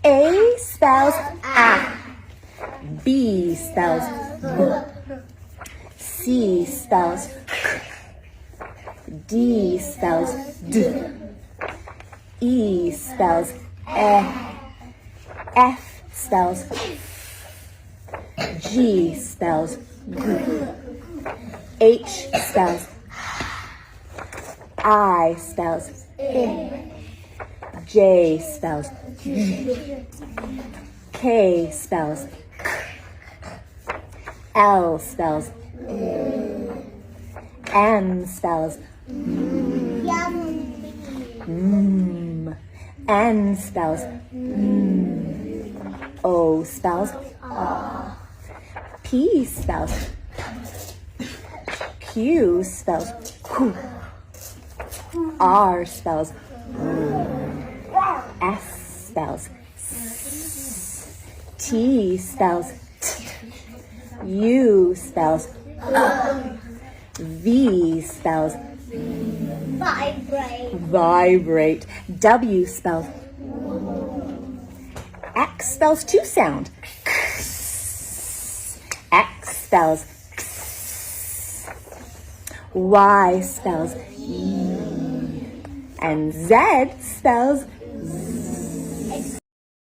A spells A. B spells B. C spells K. D spells D. E spells E. F spells F. G spells G. H spells I spells I. J spells J. K spells K. L spells M spells N spells O spells P spells Q spells Q. R spells S spells S. T spells T. U spells V spells vibrate. W spells X spells two sound. X spells X. Y spells E. And Z spells